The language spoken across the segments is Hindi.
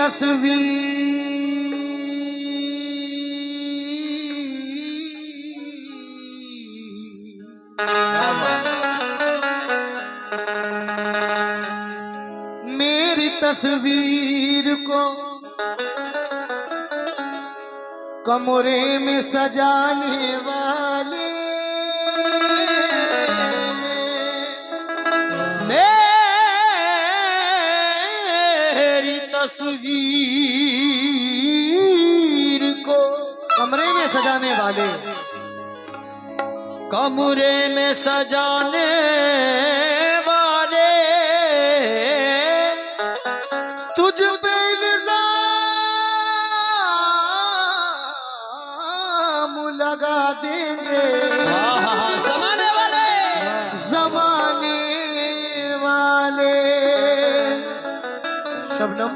तस्वीर मेरी तस्वीर को कमरे में सजाने वाले मेरी तस्वीर को कमरे में सजाने वाले कमरे में सजाने वाले तुझ पे इल्जाम लगा देंगे जमाने वाले शबनम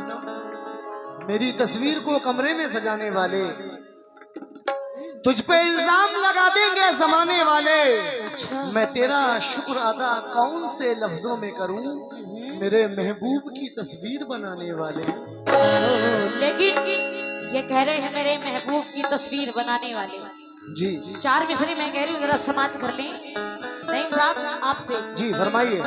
मेरी तस्वीर को कमरे में सजाने वाले तुझ पे इल्जाम लगा देंगे जमाने वाले। मैं तेरा शुक्र अदा कौन से लफ्जों में करूं मेरे महबूब की तस्वीर बनाने वाले। लेकिन ये कह रहे हैं मेरे महबूब की तस्वीर बनाने वाले जी। चार मिसरे मैं कह रही हूँ जरा समाप्त कर लें नईम साहब आपसे। जी फरमाइए।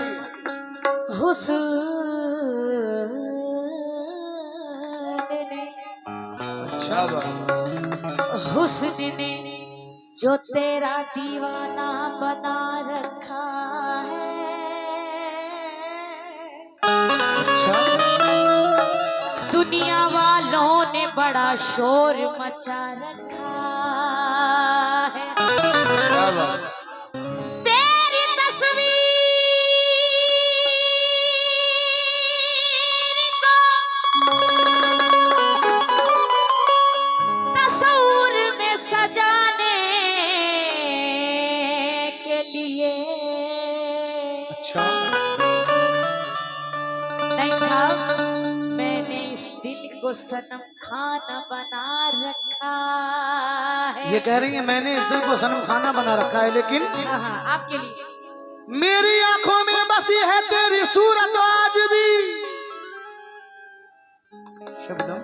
अच्छा हुस्न ने जो तेरा दीवाना बना रखा है। अच्छा दुनिया वालों ने बड़ा शोर मचा रखा है। तेरी तस्वीर को तस्वीर में सजाने के लिए अच्छा नहीं साहब मैंने इस दिल को सनम खाना बना रखा है। ये कह रही है मैंने इस दिल को सनम खाना बना रखा है लेकिन हाँ, आपके लिए मेरी आंखों में बसी है तेरी सूरत आज भी। शबनम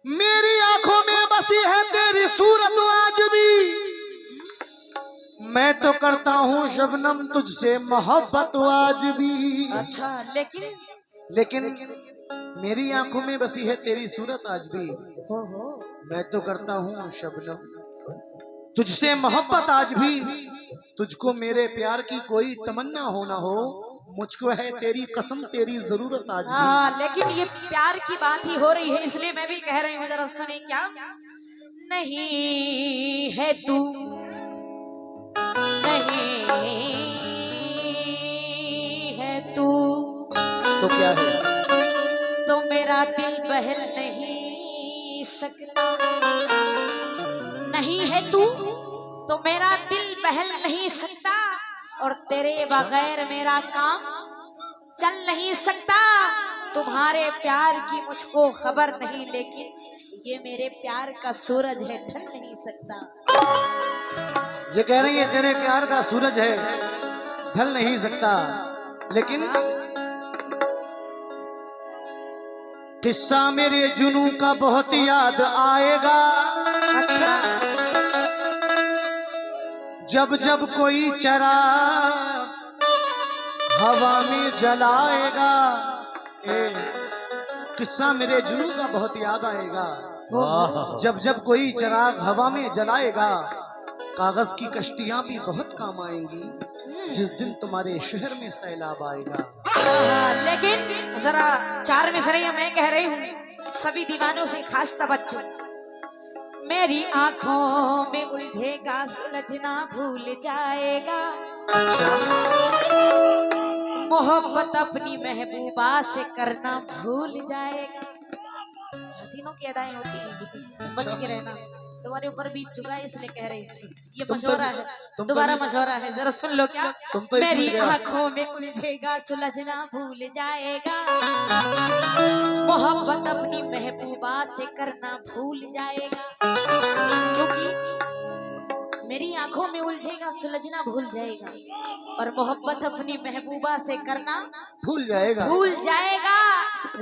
मेरी आंखों में बसी है तेरी सूरत आज भी। मैं तो करता हूँ शबनम तुझसे मोहब्बत आज भी। अच्छा लेकिन मेरी आंखों में बसी है तेरी सूरत आज भी। हो मैं तो करता हूँ शबनम तुझसे मोहब्बत आज भी। तुझको मेरे प्यार की कोई तमन्ना हो ना हो मुझको है तेरी कसम तेरी जरूरत आज भी। लेकिन ये प्यार की बात ही हो रही है इसलिए मैं भी कह रही हूँ जरा सुने क्या। नहीं है तू नहीं है तू तो क्या है तो मेरा दिल बहल नहीं सकता। नहीं है तू तो मेरा दिल बहल नहीं सकता और तेरे बगैर मेरा काम चल नहीं सकता। तुम्हारे प्यार की मुझको खबर नहीं लेकिन ये मेरे प्यार का सूरज है ढल नहीं सकता। ये कह रही है तेरे प्यार का सूरज है ढल नहीं सकता लेकिन किस्सा मेरे जुनू का बहुत याद आएगा। अच्छा जब जब कोई चरा हवा में जलाएगा। किस्सा मेरे जुनू का बहुत याद आएगा जब जब कोई चिराग हवा में जलाएगा। कागज की कश्तियां भी बहुत काम आएंगी जिस दिन तुम्हारे शहर में सैलाब आएगा। लेकिन जरा चार मिसरे मैं कह रही हूँ सभी दीवानों से खास तवज्जो। मेरी आंखों में उलझेगा सुलझना भूल जाएगा। मोहब्बत अपनी महबूबा से करना भूल जाएगा। हसीनों की अदाएं होती हैं बच के रहना। तुम्हारे ऊपर बीत चुका है इसलिए कह रही हूँ। ये मशवरा है दोबारा मशवरा है जरा सुन लो क्या। मेरी आंखों में उलझेगा सुलझना भूल जाएगा। मोहब्बत अपनी महबूबा से करना भूल जाएगा। क्योंकि मेरी आंखों में उलझेगा सुलझना भूल जाएगा और मोहब्बत अपनी महबूबा से करना भूल जाएगा।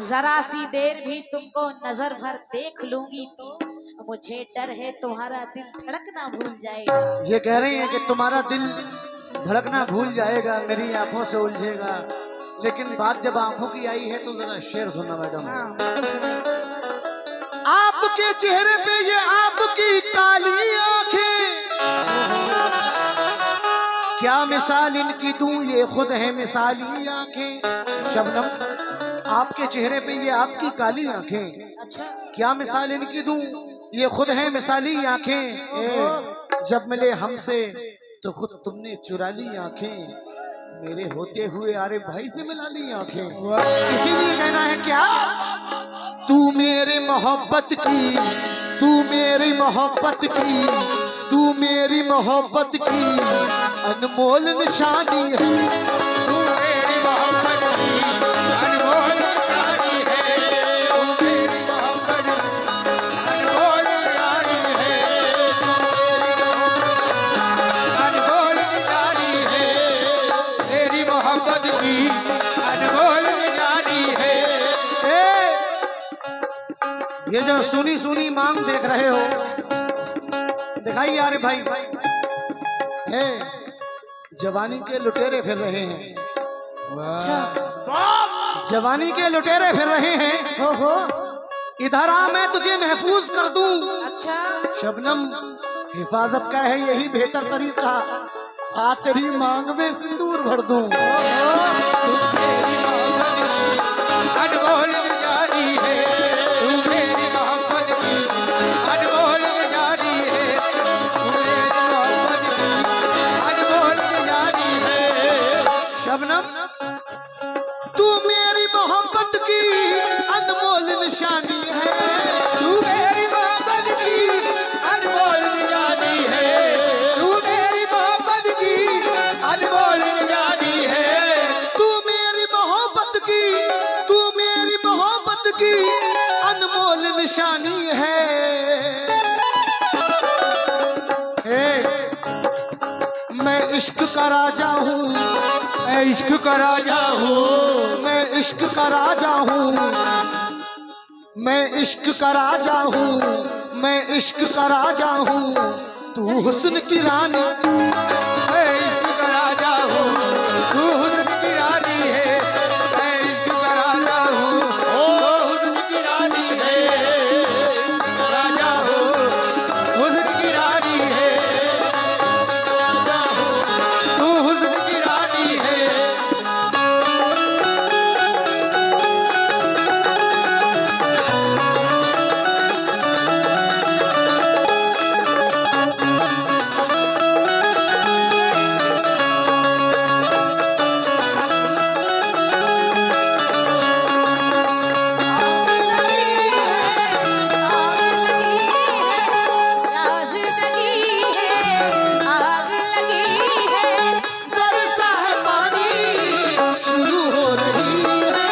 जरा सी देर भी तुमको नजर भर देख लूंगी तो मुझे डर है तुम्हारा दिल धड़कना भूल जाएगा। ये कह रही है कि तुम्हारा दिल धड़कना भूल जाएगा, मेरी आंखों से उलझेगा। लेकिन बात जब आंखों की आई है तो जरा शेर सुनना मैडम। हाँ बिल्कुल सुनाइए। आपके चेहरे पे ये आपकी काली आंखें, क्या मिसाल इनकी दूं, ये खुद है मिसाली आंखें। शबनम, आपके चेहरे पे ये आपकी काली आंखें, अच्छा क्या मिसाल इनकी दूं, ये खुद है मिसाली आंखें। जब मिले हमसे तो खुद तुमने चुरा ली आंखें, मेरे होते हुए आरे भाई से मिला ली आंखें। इसीलिए कहना है क्या, तू मेरे मोहब्बत की, तू मेरी मोहब्बत की, तू मेरी मोहब्बत की अनमोल निशानी है। तू मेरी मोहब्बत की अनमोल निशानी है। तू मेरी मोहब्बत की अनमोल निशानी है। अनमोल निशानी है। तेरी मोहब्बत की अनमोल निशानी है। ये जो सुनी सुनी मांग देख रहे हो, दिखाइए यार भाई, है जवानी के लुटेरे फिर रहे हैं। अच्छा जवानी के लुटेरे फिर रहे हैं। हो इधर आ, मैं तुझे महफूज कर दूं। अच्छा शबनम, हिफाजत का है यही बेहतर तरीका, आ तेरी मांग में सिंदूर भर दूं। तेरी मोहब्बत की अनमोल निशानी है। तू मेरी मोहब्बत की अनमोल निशानी है। तू मेरी मोहब्बत की अनमोल निशानी है। शबनम, तू मेरी मोहब्बत की अनमोल निशानी है। तू मेरी मोहब्बत की अनमोल निशानी है। तू मेरी मोहब्बत की अनमोल निशानी है। तू मेरी मोहब्बत की, तू मेरी मोहब्बत की अनमोल निशानी है। मैं इश्क का राजा हूँ, मैं इश्क का राजा हूँ। मैं इश्क का राजा हूँ, मैं इश्क का राजा हूँ, मैं इश्क का राजा हूँ, तू हुस्न की रानी। मैं इश्क का राजा हूँ। तू हुस्न की रानी है। मैं इश्क का राजा हूँ। ओ हुस्न की रानी है। राजा हो हुस्न की रानी है। राजा हो तू हुस्न की रानी है। बरसा है पानी, शुरू हो रही है।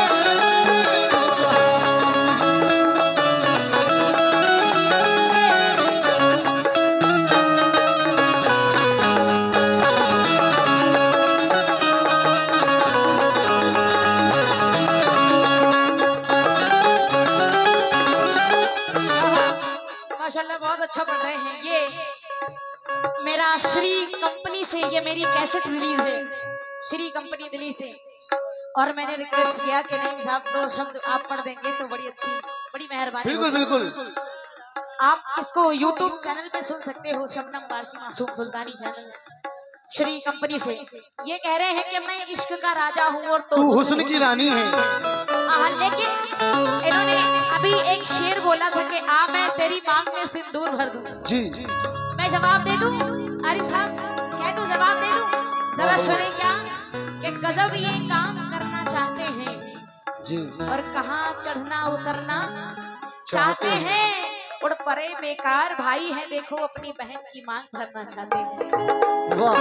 माशाल्लाह बहुत अच्छा पढ़ रहे हैं। ये मेरा श्री कंपनी से ये मेरी कैसेट रिलीज है, श्री कंपनी दिल्ली से। और मैंने रिक्वेस्ट किया कि नहीं साहब, दो शब्द आप पढ़ देंगे तो बड़ी अच्छी, बड़ी मेहरबानी बिल्कुल होगी। बिल्कुल। आप इसको YouTube चैनल पे सुन सकते हो, शबनम पारसी मासूम सुल्तानी चैनल, श्री कंपनी से। ये कह रहे हैं कि मैं इश्क का राजा हूँ और तू हुस्न की रानी है। लेकिन इन्होंने अभी एक शेर बोला था कि आ मैं तेरी मांग में सिंदूर भर दूं। जी मैं जवाब दे दूं आरिफ साहब, कह दूं जवाब दे दूं? जरा सुने क्या कि गजब ये काम करना चाहते हैं जी, और कहाँ चढ़ना उतरना चाहते हैं। उड़ परे बेकार भाई है, देखो अपनी बहन की मांग भरना चाहते हैं। वाह।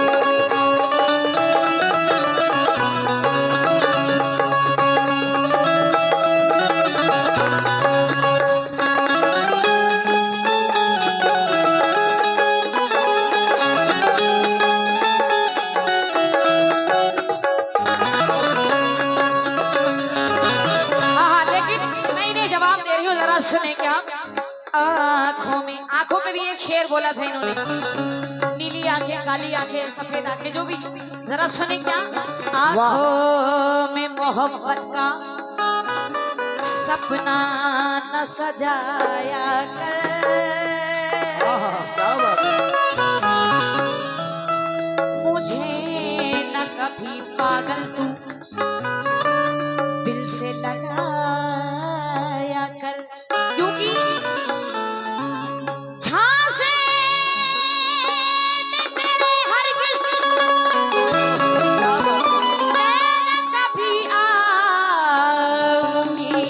लेकिन जवाब दे रही हूँ, जरा सुने क्या। आंखों में भी एक शेर बोला था इन्होंने, नीली आंखें, काली आंखें, सफेद आंखें, जो भी। जरा सुने क्या। आंखों में मोहब्बत का सपना न सजाया कर, क्या बात है। मुझे न कभी पागल तू दिल से लगाया कर, क्योंकि झांसे में तेरे हरगिज़ मैं न कभी आऊंगी,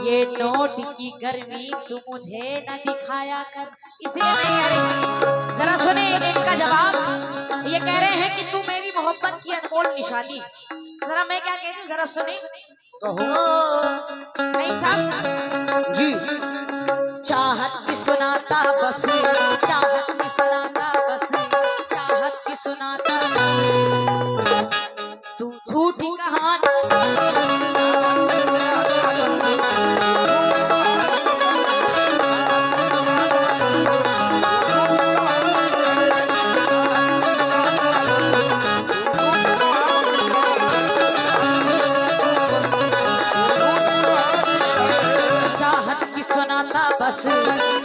ये नोट की गर्मी तू मुझे न दिखाया कर। इसलिए मैं कह रही हूँ, जरा सुने इनका जवाब। ये कह रहे हैं कि तू मेरी मोहब्बत की अनमोल निशानी। जरा मैं क्या कह रही हूँ, जरा सुने। कहो नहीं साहब जी। चाहत की सुनाता बस, चाहत की सुनाता बस, चाहत की सुनाता बस, तू झूठी कहानी। बस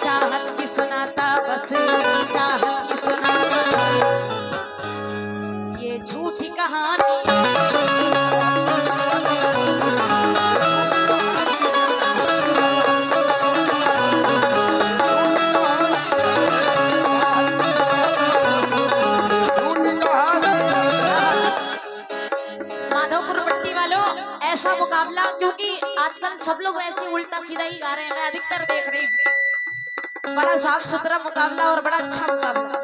चाहत की सुनाता, बस चाहत की सुनाता, ये झूठी कहानी। माधोपुर पट्टी वालों, ऐसा मुकाबला, क्योंकि आजकल सब लोग ऐसे उल्टा सीधा ही गा रहे हैं, मैं अधिकतर देख रही हूँ। बड़ा साफ सुथरा मुकाबला और बड़ा अच्छा मुकाबला,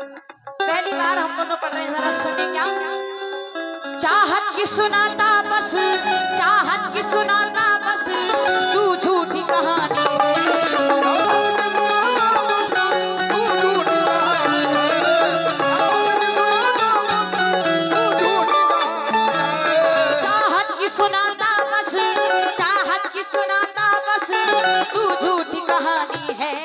पहली बार हम दोनों पढ़ रहे हैं। जरा सुने क्या। चाहत की सुनाता बस, चाहत की सुनाता बस, तू झूठी कहानी है। चाहत की सुनाता बस, चाहत की सुनाता बस, तू झूठी कहानी है।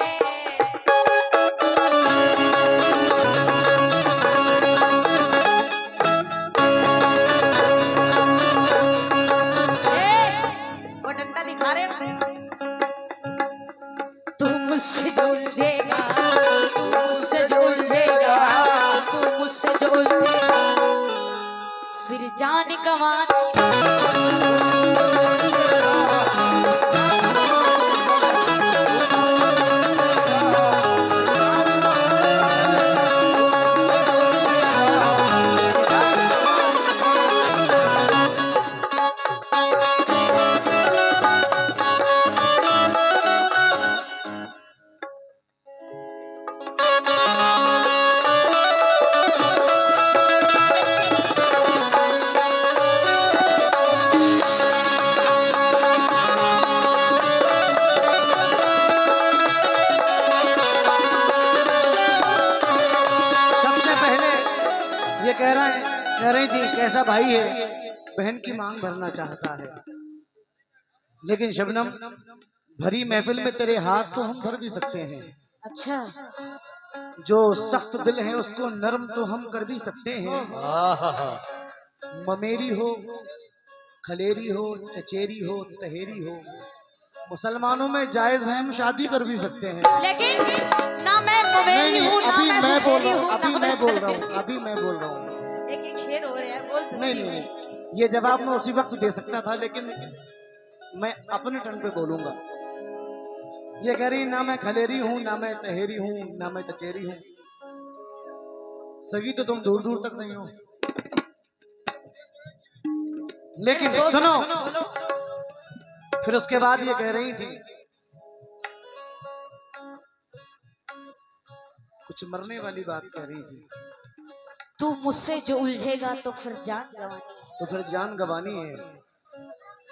तू मुझसे जो उलझेगा, तू मुझसे जो उलझेगा, तू मुझसे जो उलझेगा, फिर जान गंवानी। कह रही थी कैसा भाई है, बहन की मांग भरना चाहता है। लेकिन शबनम, भरी महफिल में तेरे हाथ तो हम धर भी सकते हैं। अच्छा, जो सख्त दिल है उसको नरम तो हम कर भी सकते हैं। ममेरी हो, खलेरी हो, चचेरी हो, तहेरी हो, मुसलमानों में जायज है, हम शादी कर भी सकते हैं। लेकिन ना मैं ममेरी हूँ, ना मैं खलेरी हूँ, अभी मैं बोल रहा हूँ। एक शेर हो रहा है, बोल सकती नहीं, ये जवाब मैं उसी वक्त दे सकता था, लेकिन मैं अपने टर्न पे बोलूंगा। ये कह रही ना मैं खलेरी हूँ, ना मैं तहेरी हूँ, ना मैं चचेरी हूँ। सगी तो तुम दूर दूर तक नहीं हो। लेकिन सुनो, फिर उसके बाद ये कह रही थी कुछ मरने वाली बात कह रही थी। तू मुझसे जो उलझेगा तो फिर जान गंवानी है। तो फिर जान गंवानी है।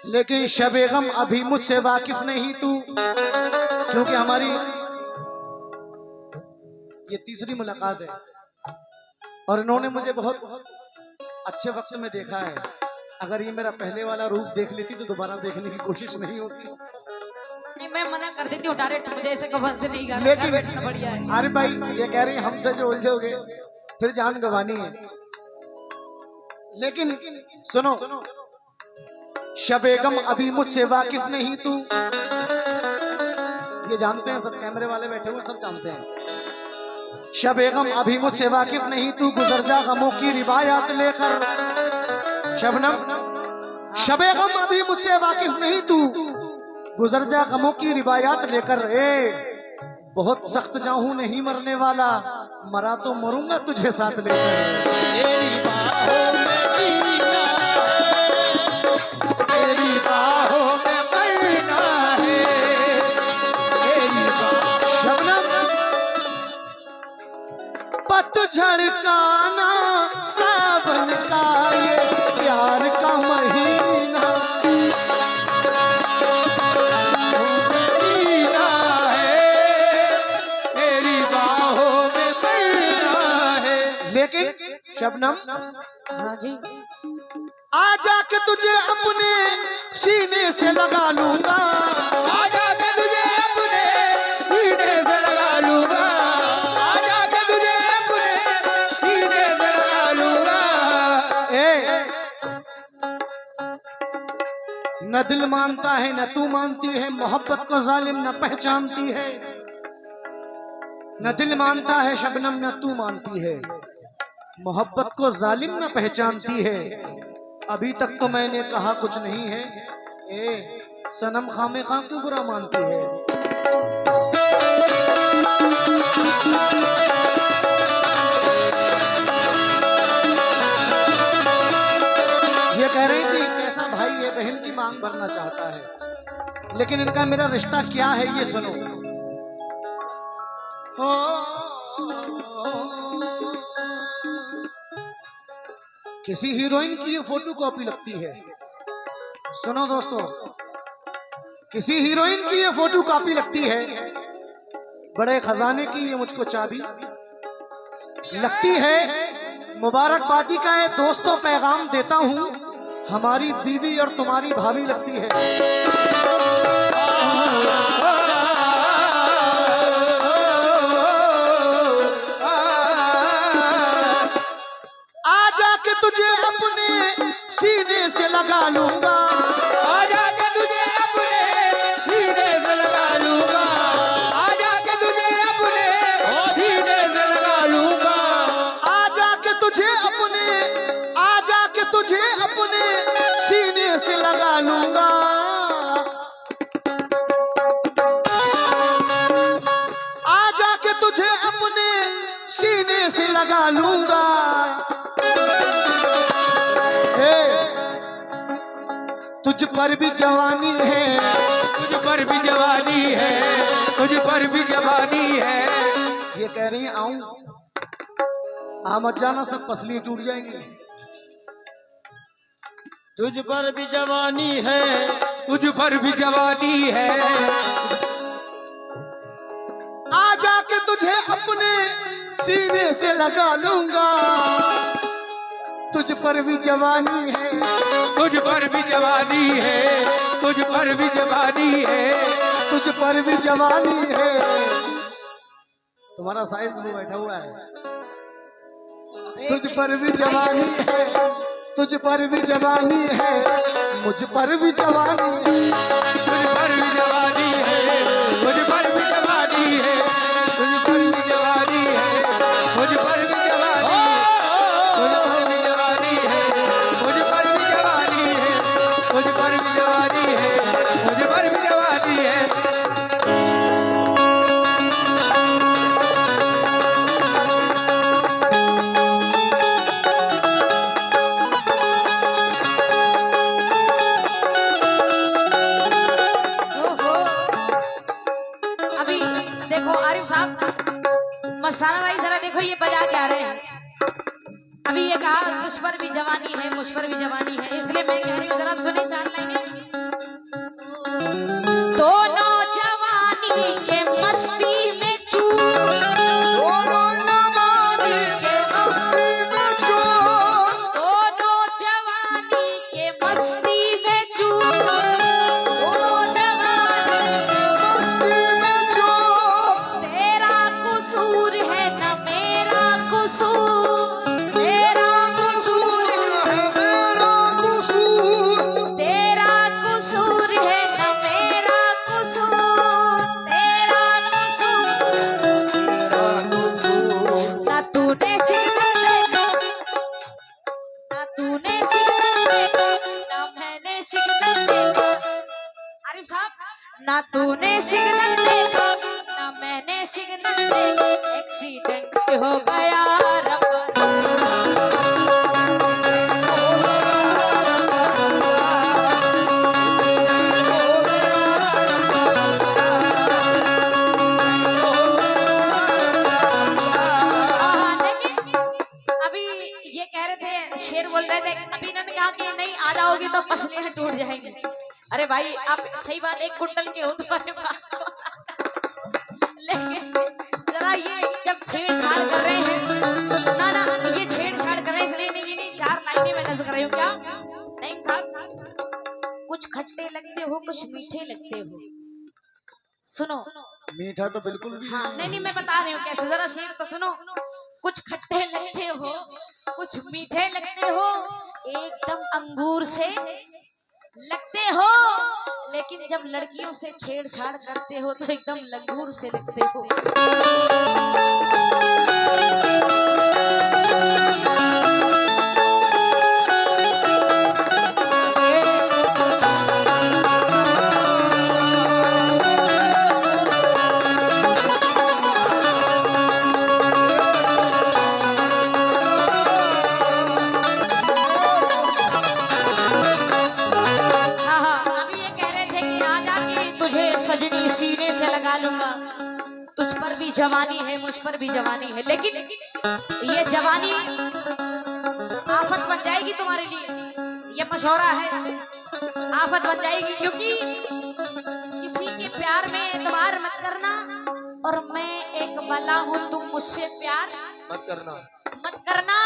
लेकिन शबे गम अभी मुझसे वाकिफ नहीं तू, क्योंकि हमारी ये तीसरी मुलाकात है और इन्होंने मुझे बहुत अच्छे वक्त में देखा है। अगर ये मेरा पहले वाला रूप देख लेती तो दोबारा देखने की कोशिश नहीं होती। नहीं मैं मना कर देती हूँ डायरेक्ट, मुझे ऐसे कफन से नहीं गाना, लेकिन- घर बैठना बढ़िया है। अरे भाई ये कह रही हमसे जो उलझोगे फिर जान गंवानी है। लेकिन सुनो, शबेगम अभी मुझसे वाकिफ नहीं तू, ये जानते हैं सब, कैमरे वाले बैठे हुए सब जानते हैं। शबेगम अभी मुझसे वाकिफ नहीं तू, गुजर जा गमों की रिवायात लेकर। शबनम, शबेगम अभी मुझसे वाकिफ नहीं तू, गुजर जा गमों की रिवायात लेकर। बहुत सख्त जाहूं नहीं मरने वाला, मरा तो मरूंगा तुझे साथ लेकर। तेरी बाहों में जीना है, तेरी बाहों में मरना है, तेरी बाहों। शबनम, पतझड़ का ना सावन का ये प्यार का महीना, जीना है, तेरी बाहों में मरना है। लेकिन शबनम हाँ जी, आजा के तुझे अपने सीने से लगा लूंगा, आजा के तुझे अपने सीने से लगा लूंगा, आजा के तुझे अपने सीने से लगा लूंगा। न दिल मानता है न तू मानती है, मोहब्बत को जालिम न पहचानती है। न दिल मानता है शबनम न तू मानती है, मोहब्बत को जालिम न पहचानती है। अभी तक तो मैंने कहा कुछ नहीं है, सनम खामे खां क्यों बुरा मानती है। ये कह रही थी कैसा भाई है, बहन की मांग भरना चाहता है, लेकिन इनका मेरा रिश्ता क्या है ये सुनो। किसी हीरोइन की ये फोटो कॉपी लगती है। सुनो दोस्तों, किसी हीरोइन की ये फोटो कॉपी लगती है, बड़े खजाने की ये मुझको चाबी लगती है। मुबारकबादी का ये दोस्तों पैगाम देता हूँ, हमारी बीवी और तुम्हारी भाभी लगती है। आजा के तुझे अपने सीने से लगा लूंगा, आजा के तुझे अपने सीने से लगा लूंगा, आजा के तुझे अपने सीने से लगा लूंगा, आजा के तुझे अपने, आजा के तुझे अपने सीने से लगा लूंगा। आजा के तुझे अपने सीने से लगा लूंगा। तुझ पर भी जवानी है, तुझ पर भी जवानी है, तुझ पर भी जवानी है। ये कह रही है आऊं, आ मत जाना, सब पसली टूट जाएंगी। तुझ पर भी जवानी है, तुझ पर भी जवानी है। आजा के तुझे अपने सीने से लगा लूंगा। तुझ पर भी जवानी है, तुझ पर भी जवानी है, तुझ पर भी जवानी है, तुझ पर भी जवानी है। तुम्हारा साइज वो बैठा हुआ है। तुझ पर भी जवानी है, तुझ पर भी जवानी है, मुझ पर भी जवानी है। तुझ पर भी जवानी है, मुझ पर भी जवानी है, तुझ पर भी जवानी है, मुझ पर भी जवानी है, तुझ पर भी जवानी है, मुझ पर भी जवानी है, तुझ पर भी जवानी है, मुझ पर भी जवानी है। ओहो, अभी देखो आरिफ साहब, मस्ताना भाई जरा देखो ये बजा के आ रहे हैं। अभी ये कहा तुझ पर भी जवानी है, मुझ पर भी जवानी है, इसलिए मैं कह रही हूँ जरा सुने चार लाइनें। दोनों जवानी के मस्ती में चूर, दोनों जवानी के मस्ती में चूर, दोनों जवानी के नहीं साहब, ना तूने सिग्नल देखा ना मैंने सिग्नल देखा, एक्सीडेंट हो गया रब्बा। शेर बोल रहे थे, अभी इन्होंने कहा कि नहीं आ जाओगे तो पसलियां टूट जाएंगी। अरे भाई आप सही बात, 1 कुंटल के हो तुम्हारे पास लेकिन जरा ये जब छेड़छाड़ कर रहे हैं ना ना, ये छेड़छाड़ कर रहे हैं इसलिए नहीं 4 लाइनें मैं नजर कर रही हूँ। क्या नहीं साहब, कुछ खट्टे लगते हो कुछ मीठे लगते हो। सुनो, मीठा तो बिल्कुल भी हाँ नहीं मैं बता रही हूँ कैसे, जरा शेर तो सुनो। कुछ खट्टे लगते हो कुछ मीठे लगते हो, एकदम अंगूर से लगते हो, लेकिन जब लड़कियों से छेड़छाड़ करते हो तो एकदम लंगूर से लगते हो। सजनी सीने से लगा लूंगा, तुझ पर भी जवानी है मुझ पर भी जवानी है, लेकिन ये जवानी आफत बन जाएगी तुम्हारे लिए। ये मशवरा है, आफत बन जाएगी, क्योंकि किसी के प्यार में एतबार मत करना, और मैं एक बला हूँ, तुम मुझसे प्यार मत करना,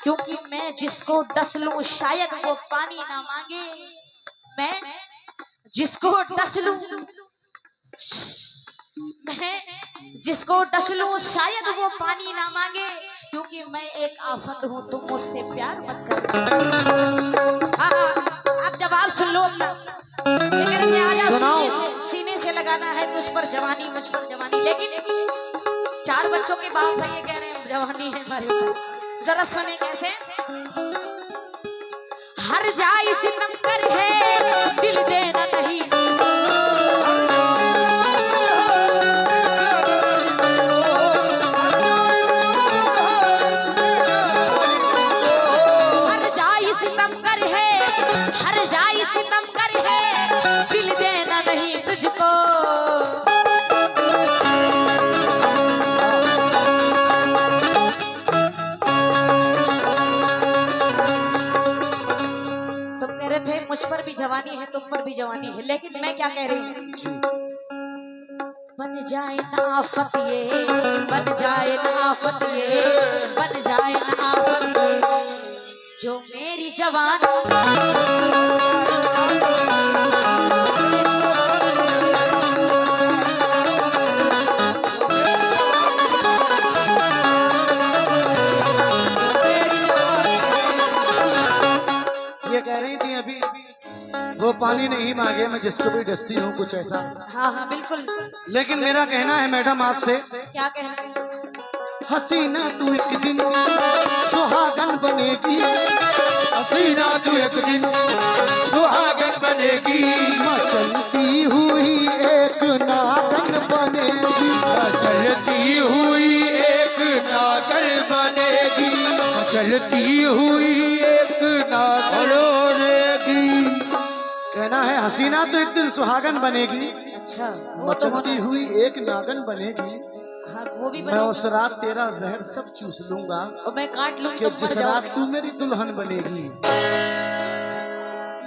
क्योंकि मैं जिसको डस लूं शायद वो पानी ना मांगे, मैं जिसको डस लूं शायद वो पानी ना मांगे, क्योंकि मैं एक आफत हूँ, तुम मुझसे प्यार मत करना। हाँ आप जवाब सुन लो अपना। ये कह रहे आजा सीने से लगाना है तुझ पर जवानी मुझ पर जवानी, लेकिन 4 बच्चों के बाप भाई ये कह रहे हैं जवानी है हमारे ऊपर। जरा सुने कैसे। हर जाए सितम कर है दिल देना नहीं, हर जाए सितम कर है दिल देना नहीं तुझको। मुझ पर भी जवानी है तुम पर भी जवानी है, लेकिन मैं क्या कह रही हूँ, बन जाए ना आफत ये, बन जाए ना आफत ये, बन जाए ना आफत ये, जो मेरी जवानी ये कह रही थी अभी, वो पानी नहीं मांगे मैं जिसको भी डसती हूँ, कुछ ऐसा। हाँ बिल्कुल। लेकिन मेरा कहना है मैडम आपसे, क्या कहना है? हसीना तू एक दिन सुहागन बनेगी, हसीना तू एक दिन सुहागन बनेगी, मचलती हुई एक नागन बनेगी, चलती हुई एक नागन बनेगी, चलती हुई एक नागन बनेगी। कहना है हसीना तो एक दिन सुहागन बनेगी, अच्छा मचलती हुई एक नागन बनेगी, हाँ वो भी मैं उस रात तेरा जहर सब चूस लूंगा, और मैं काट लूंगी कि तुम जिस मर रात जाओगे। तू मेरी दुल्हन बनेगी।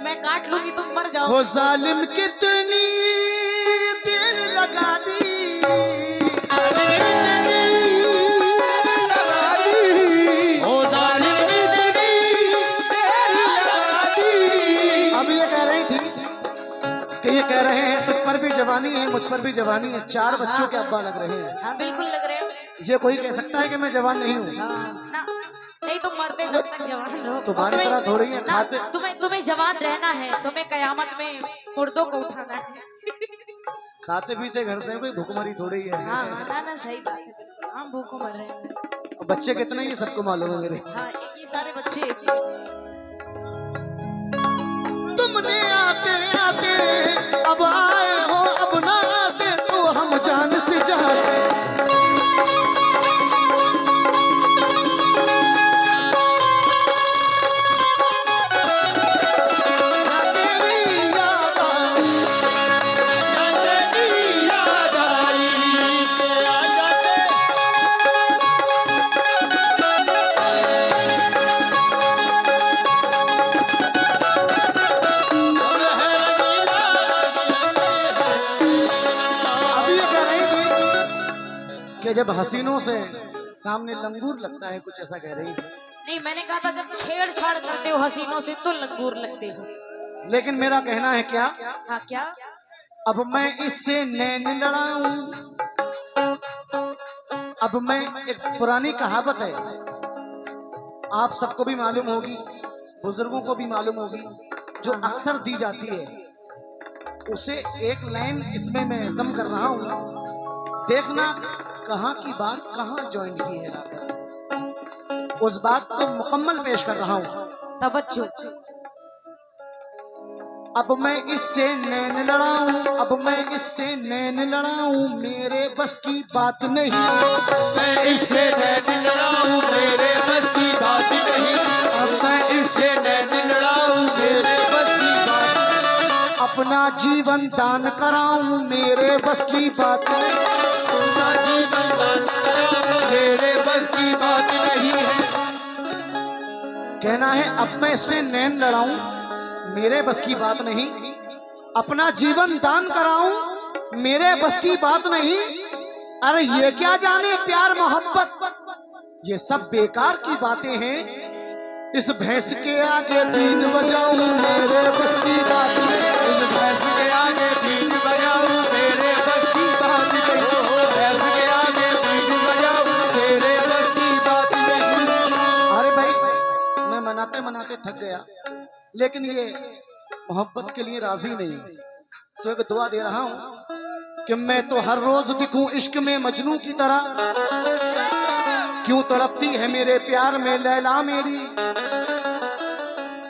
मैं काट लूंगी तुम मर जाओ। वो जालिम कितनी देर लगा दी, अब ये कह रही थी कि ये कह रहे हैं तुझ पर भी जवानी है मुझ पर भी जवानी है, 4 बच्चों के अब्बा लग रहे हैं। हाँ बिल्कुल लग रहे हो। ये कोई कह सकता है कि मैं जवान नहीं हूँ? हाँ, ना, नहीं तुम मरते वक्त तक जवान रहो। तुम्हारी तरह थोड़ी है ना, खाते। तुम्हें जवान रहना है, तुम्हें कयामत में मुर्दों को उठाना है। खाते पीते घर से कोई भूखमरी थोड़ी है। हाँ ना सही बात है, बिल्कुल हम भूखों मर रहे हैं। बच्चे कितने ही सबको मालूम है मेरे। हाँ एक ही सारे बच्चे एक ही। तुमने आते आते अब कि जब हसीनों से सामने लंगूर लगता है, कुछ ऐसा कह रही है। नहीं, मैंने कहा था जब छेड़छाड़ करते हो हसीनों से तो लंगूर लगते हो। लेकिन मेरा कहना है क्या, हाँ क्या? अब मैं इससे नैन लड़ाऊं। अब मैं, एक पुरानी कहावत है, आप सबको भी मालूम होगी, बुजुर्गों को भी मालूम होगी, जो अक्सर दी जाती है, उसे एक लाइन इसमें मैं सम कर रहा हूं। देखना कहां की बात कहां ज्वाइन की है, उस बात को मुकम्मल पेश कर रहा हूं। तवज्जो। अब मैं इससे नैन लड़ाऊं, अब मैं इससे नैन लड़ाऊं, मेरे बस की बात नहीं। मैं इससे नैन लड़ाऊं, मेरे बस की बात नहीं। अब मैं इससे नैन लड़ाऊं, मेरे बस की बात नहीं। अपना जीवन दान कराऊं, मेरे बस की बात नहीं। अपना जीवन दान कराऊं, मेरे बस की बात नहीं है। कहना है अब मैं इससे नैन लड़ाऊं, मेरे बस की बात नहीं। अपना जीवन दान कराऊं, मेरे बस की बात नहीं। अरे ये क्या जाने प्यार मोहब्बत, ये सब बेकार की बातें हैं। इस भैंस के आगे बीन बजाऊं, मेरे बस की बात नहीं। इस भैंस के आगे बीन बजाऊं, मेरे बस की बात नहीं। भैंस के आगे बीन बजाऊं, मेरे बस की बात नहीं। अरे भाई, मैं मनाते मनाते थक गया, लेकिन ये मोहब्बत के लिए राजी नहीं, तो एक दुआ दे रहा हूं कि मैं तो हर रोज दिखूं इश्क में मजनू की तरह। क्यों तड़पती है मेरे प्यार में लैला मेरी।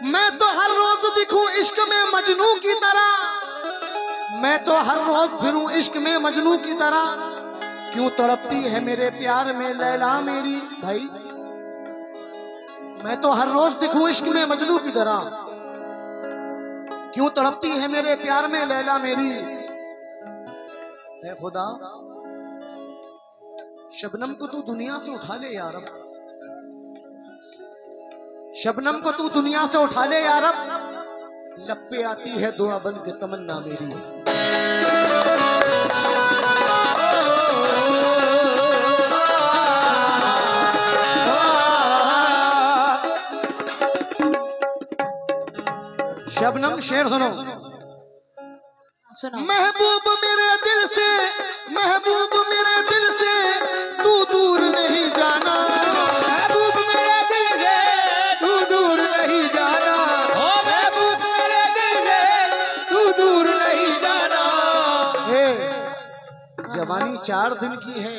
मैं तो हर रोज दिखूं इश्क में मजनू की तरह। मैं तो हर रोज फिरूं इश्क में मजनू की तरह। क्यों तड़पती है मेरे प्यार में लैला मेरी। भाई, मैं तो हर रोज दिखूं इश्क में मजनू की तरह। क्यों तड़पती है मेरे प्यार में लैला मेरी। ऐ खुदा, शबनम को तू दुनिया से उठा ले यार। शबनम को तू दुनिया से उठा ले यार। लब पे आती है दुआ बन के तमन्ना मेरी। शबनम, शेर सुनो। सुनो। महबूब मेरे दिल से, महबूब मेरे दिल से तू दूर नहीं जाना। महबूब मेरे दिल से तू दूर नहीं जाना। ओ महबूब मेरे दिल से तू दूर नहीं जाना। हे, जवानी 4 दिन की है,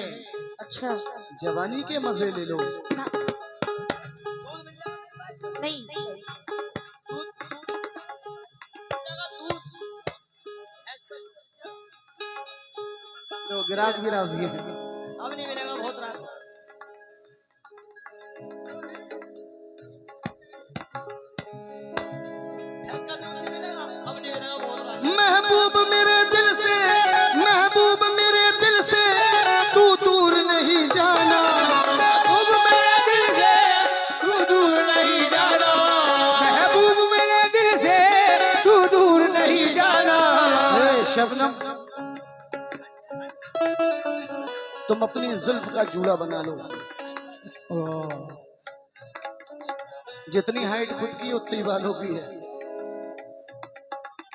अच्छा। जवानी के मजे ले लो। नहीं, लो, गिराक भी राजी है। अब नहीं मिलेगा, बहुत रात। महबूब मेरे दिल से, महबूब मेरे दिल से तू दूर नहीं जाना। महबूब मेरे दिल से तू दूर नहीं जाना। महबूब मेरे दिल से तू दूर नहीं जाना। हे शबनम, तुम अपनी जुल्फ का जूड़ा बना लो। जितनी हाइट खुद की उतनी बालों की है।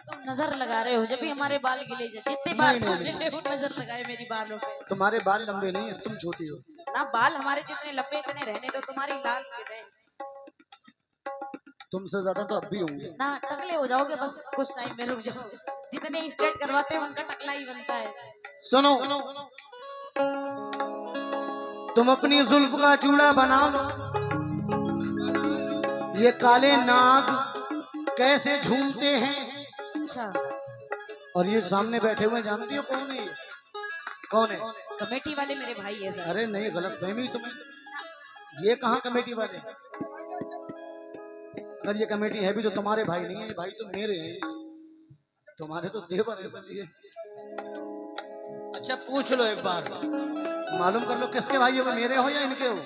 तुम नजर लगा रहे हो जब भी हमारे बाल गिले जाए। जितने बाल नहीं, नहीं, तुमने वो नजर लगाए मेरी बालों पे। तुम्हारे बाल लंबे नहीं है, तुम छोटी हो। ना, बाल हमारे जितने लंबे इतने रहने दो। तुम्हारी लाल गिरे तुमसे ज्यादा तो अब भी होंगे। ना, टकले हो जाओगे बस कुछ टाइम में, रुक जाओ। जितने स्ट्रेट करवाते हैं उनका टकला ही बनता है। सुनो, तुम अपनी जुल्फ का जूड़ा बना लो। ये काले नाग कैसे झूमते हैं। अच्छा। और ये सामने बैठे हुए जानती हो कौन है? कौन है? कमेटी वाले मेरे भाई है सर। अरे नहीं, गलत फहमी तुम्हें। ये कहाँ कमेटी वाले? अगर ये कमेटी है भी तो तुम्हारे भाई नहीं है, ये भाई तो मेरे हैं। तुम्हारे तो देवर है सब ये। अच्छा, पूछ लो एक बार, मालूम कर लो किसके भाई हो, मेरे हो या इनके हो।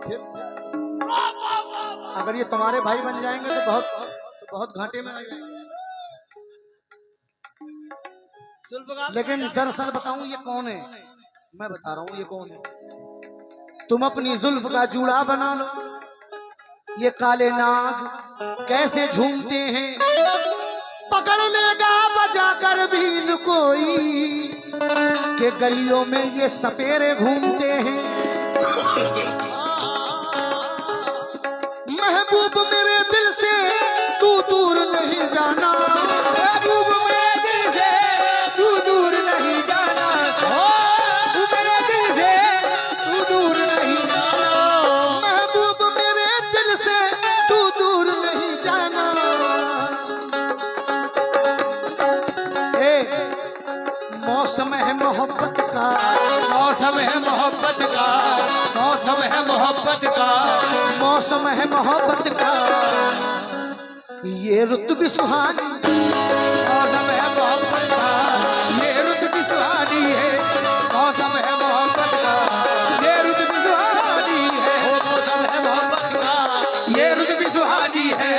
फिर अगर ये तुम्हारे भाई बन जाएंगे तो बहुत घाटे में आ जाएंगे। लेकिन दरअसल बताऊं ये कौन है? मैं बता रहा हूँ ये कौन है। तुम अपनी जुल्फ का जूड़ा बना लो, ये काले नाग कैसे झूमते हैं, पकड़ लेगा बजा कर बीन कोई, के गलियों में ये सपेरे घूमते हैं। महबूब मेरे दिल से तू दूर नहीं जाना, महबूब मेरे दिल से तू दूर नहीं जाना, मेरे दिल से तू दूर नहीं जाना, महबूब मेरे दिल से तू दूर नहीं जाना। ए, मौसम है मोहब्बत का, मौसम है मोहब्बत का, मौसम है मोहब्बत का, मौसम है मोहब्बत का, ये रुत भी सुहानी, मौसम है मोहब्बत का, ये रुत भी सुहानी है, मौसम है मोहब्बत का, ये रुत भी सुहानी है, मौसम है मोहब्बत का, ये रुत भी सुहानी है।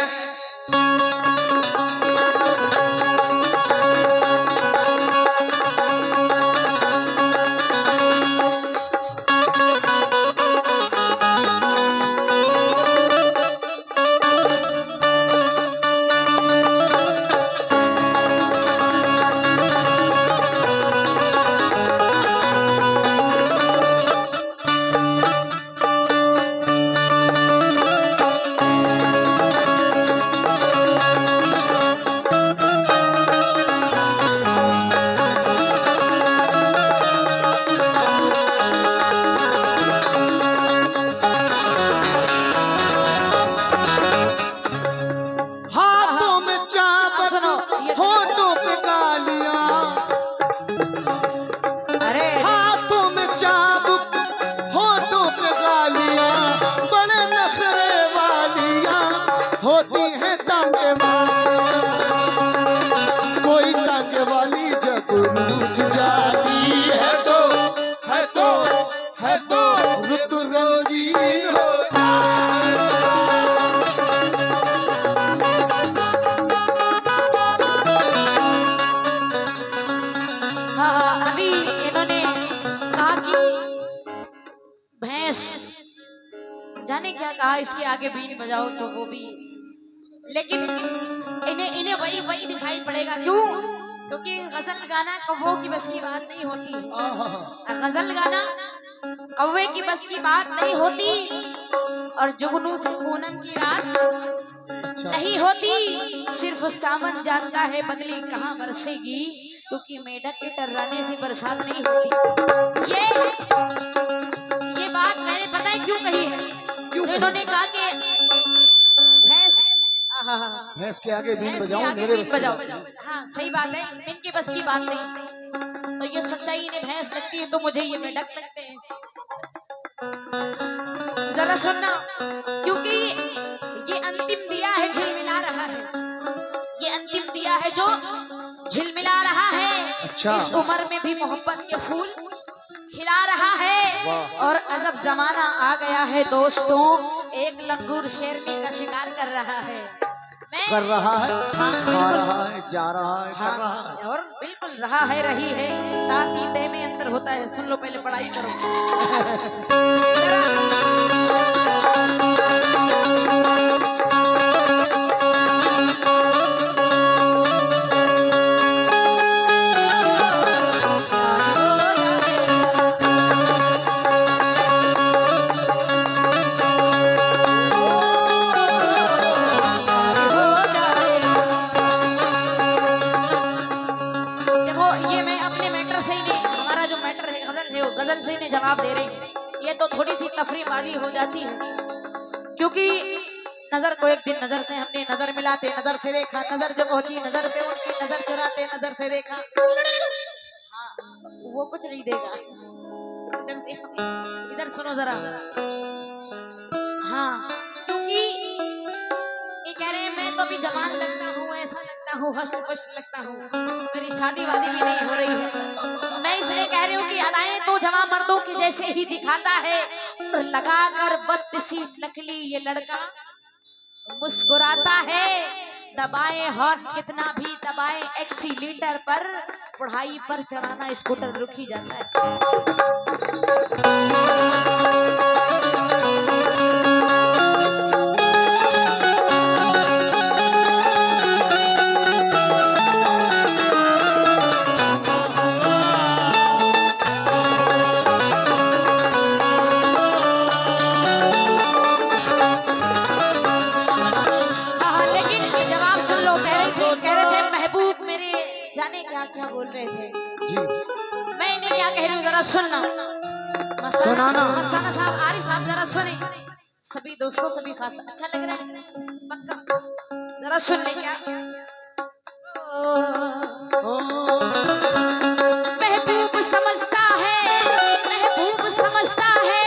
हाथों में चाबुक, सुनो, ये होठों पे गालियां, अरे हाथों में चाबुक, होठों पे गालियां, बड़े नखरे वालियां होती हैं तांगे वालियां, कोई तांगे वाली जब रूठ जाती है तो रुत रोगी हो हाँ हाँ, अभी इन्होंने कहा कि भैंस, जाने क्या कहा, इसके आगे बीन बजाओ तो वो भी, लेकिन इन्हें इन्हें वही वही दिखाई पड़ेगा। क्यों? क्योंकि गजल गाना कौवों की बस की बात नहीं होती, गजल गाना कौवे की बस की बात नहीं होती, और जुगनू से पूनम की रात नहीं होती। सिर्फ सावन जानता है बदली कहाँ बरसेगी, क्योंकि मेढक के टर्राने से बरसात नहीं होती। ये बात मैंने पता है क्यों कही है, जो इन्होंने कहा कि भैंस, भैंस के आगे बीन भैंस के बजाओ, आगे मेरे बीन बस की बजाओ, बात नहीं। हाँ सही बात है, इनके बस की बात नहीं। तो ये सच्चाई इन्हें भैंस लगती है, तो मुझे ये मेढक लगते हैं। जरा सुनना, क्योंकि ये अंतिम दिया है झिलमिला रहा है, ये अंतिम दिया है जो झिलमिला रहा है। अच्छा। इस उम्र में भी मोहब्बत के फूल खिला रहा है। वाह। और अजब जमाना आ गया है दोस्तों, एक लंगूर शेरनी का शिकार कर रहा है। मैं कर रहा है, हाँ, खा बिल्कुल। रहा है, जा रहा है, कर रहा है। हाँ, और बिल्कुल रहा है, रही है, ताती ते में अंतर होता है। सुन लो, पहले पढ़ाई करो। गजल से इन्हें जवाब दे रही है। ये तो थोड़ी सी तफरीहबाजी हो जाती है, क्योंकि नजर को एक दिन नजर से हमने नजर मिलाते, नजर से देखा, नजर जो पहुंची नजर पे उनकी, नजर चुराते नजर से देखा। हाँ, वो कुछ नहीं देगा। इधर से, इधर सुनो जरा। हाँ, क्योंकि ये कह रहे हैं मैं तो अभी जवान लगता हूँ, ऐसा लगता हूँ, हष्ट पुष्ट लगता हूँ, मेरी शादी वादी भी नहीं हो रही है। मैं इसलिए कह रही हूँ कि अदाएं तो जवां मर्दों की जैसे ही दिखाता है, और लगाकर बत्ती नकली ये लड़का मुस्कुराता है। दबाए हॉर्न कितना भी दबाए एक्सीलेटर पर, पढ़ाई पर चढ़ाना स्कूटर रुक ही जाता है। लेकिन जवाब सुन लो, कह रहे थे महबूब मेरे, जाने क्या क्या बोल रहे थे। जी मैं इन्हें क्या कह रही हूँ, जरा सुनना। सुनाना। मस्ताना साहब, आरिफ साहब, जरा सुने। सभी दोस्तों, सभी खास, अच्छा लग रहा है पक्का, जरा सुन ले क्या। महबूब समझता है, महबूब समझता है,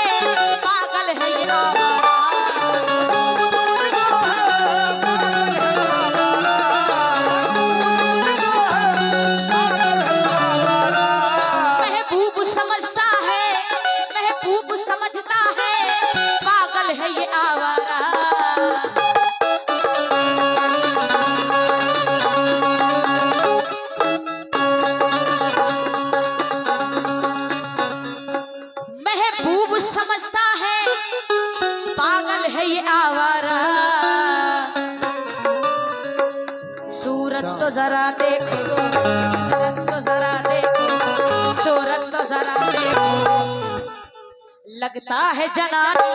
पागल है ये आवारा। महबूब समझता है, महबूब समझता है, पागल है ये आवारा। महबूब समझता है, पागल है ये आवारा। सूरत तो जरा देखो, सूरत तो जरा देखो, सूरत तो जरा देखो, लगता है जनानी।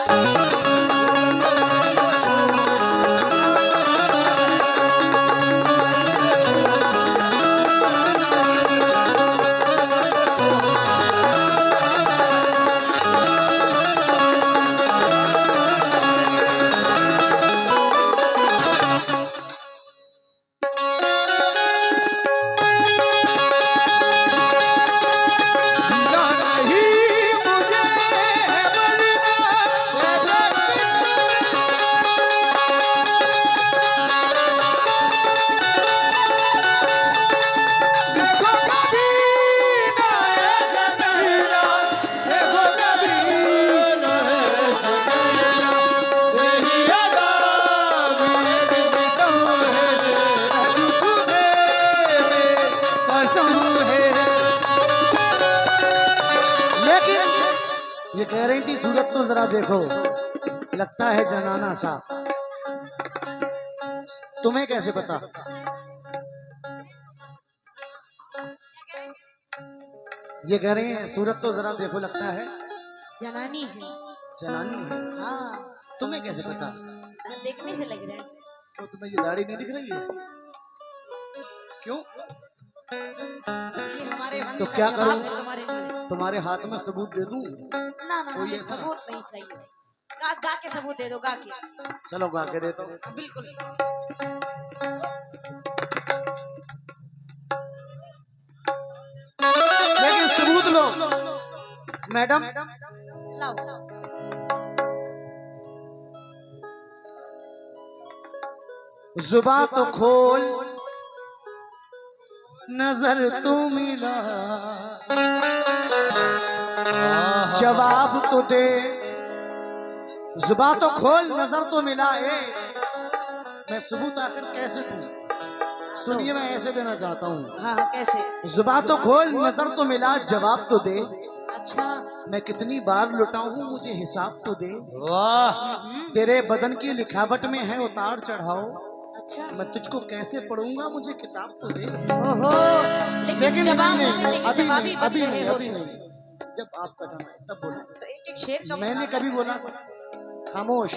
जीना नहीं मुझे है देखो कभी ना ऐसा करना, देखो कभी ना ऐसा करना, तेरी अदा मेरे सितम है, तुझे कसम है। लेकिन ये कह रही थी सूरत तो जरा देखो, लगता है जनाना सा। तुम्हें कैसे पता? ये कह रही है सूरत तो जरा देखो, लगता है जनानी है। जनानी है। हाँ, तुम्हें कैसे पता? देखने से लग रहा है। तो तुम्हें ये दाढ़ी नहीं दिख रही है? क्यों? ये हमारे मन तो का क्या जवाब करूं? है तुम्हारे लिए। तुम्हारे हाथ में सबूत दे दूं? ना ना, कोई हमें ऐसा? सबूत नहीं चाहिए। गा के सबूत दे दो, गा के। चलो गा के देता हूँ। बिल्कुल। लेकिन सबूत लो मैडम। लाओ। जुबा तो खोल, नजर तो मिला, जवाब तो दे। जुबा तो खोल, नजर तो मिला। मैं सबूत आखिर कैसे दूं? सुनिए, मैं ऐसे देना चाहता हूँ। हाँ हाँ, कैसे? जुबा तो खोल, नजर तो मिला, जवाब तो दे। अच्छा। मैं कितनी बार लुटाऊं, मुझे हिसाब तो दे। वाह, तेरे बदन की लिखावट में है उतार चढ़ाओ, अच्छा। मैं तुझको कैसे पढ़ूंगा, मुझे किताब तो दे। ओहो, लेकिन जवाब नहीं, हमें नहीं, अभी जवाबी नहीं, बन अभी रहे नहीं, हो अभी तुम। नहीं। जब आपका टाइम है तब बोलो। तो एक एक शेर का मैंने मुकाबला कभी है। बोला? खामोश।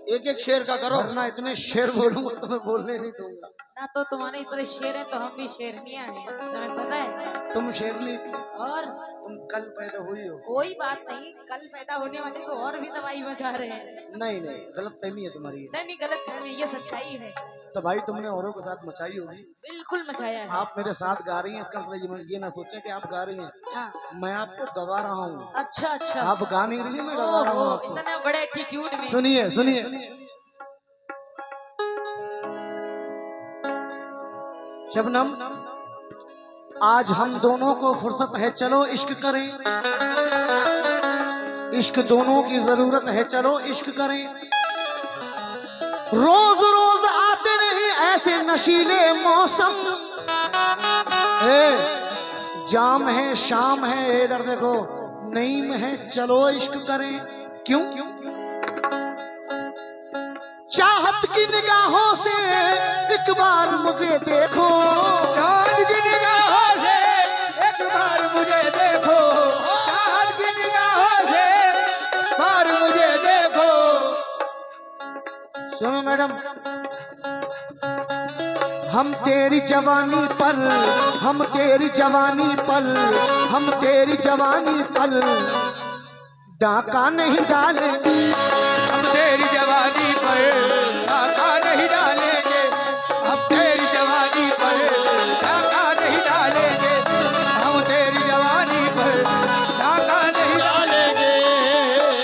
एक एक शेर का करो। वरना इतने शेर बोलूंगा तो मैं बोलने नहीं दूंगा। ना तो तुम्हारे इतने शेर हैं, तो हम भी शेरनियां हैं, तुम्हें पता है। तुम शेरनी थी, और तुम कल पैदा हुई हो। कोई बात नहीं, कल पैदा होने वाले तो और भी दवाई मचा रहे हैं। नहीं नहीं, गलत फहमी है तुम्हारी। नहीं नहीं, गलत फहमी, ये सच्चाई है। तो भाई तुमने औरों के साथ मचाई होगी। बिल्कुल मचाया है। आप मेरे साथ गा रही हैं, इसका मतलब ये ना सोचें कि आप गा रही हैं। हाँ। मैं आपको गवा रहा हूँ। अच्छा अच्छा। आप गा नहीं रही है, मैं गवा रहा हूँ ओहो, आपको। इतने बड़े एटीट्यूड में। सुनिए सुनिए। शबनम, आज हम दोनों को फुर्सत है, चलो इश्क करें। इश्क दोनों की जरूरत है, चलो इश्क करें। रोज रोज आते नहीं ऐसे नशीले मौसम। जाम है शाम है, इधर देखो नईम है, चलो इश्क करें। क्यों? चाहत की निगाहों से एक बार मुझे देखो, चाँद की निगाहों से एक बार मुझे देखो, चाँद की निगाहों से बार मुझे देखो। सुनो मैडम, हम तेरी जवानी पर, हम तेरी जवानी पर, हम तेरी जवानी पर डाका नहीं डालेंगे। हम तेरी जवानी पर डाका नहीं डालेंगे, हम तेरी जवानी पर डाका नहीं डालेंगे, हम तेरी जवानी पर डाका नहीं डालेंगे।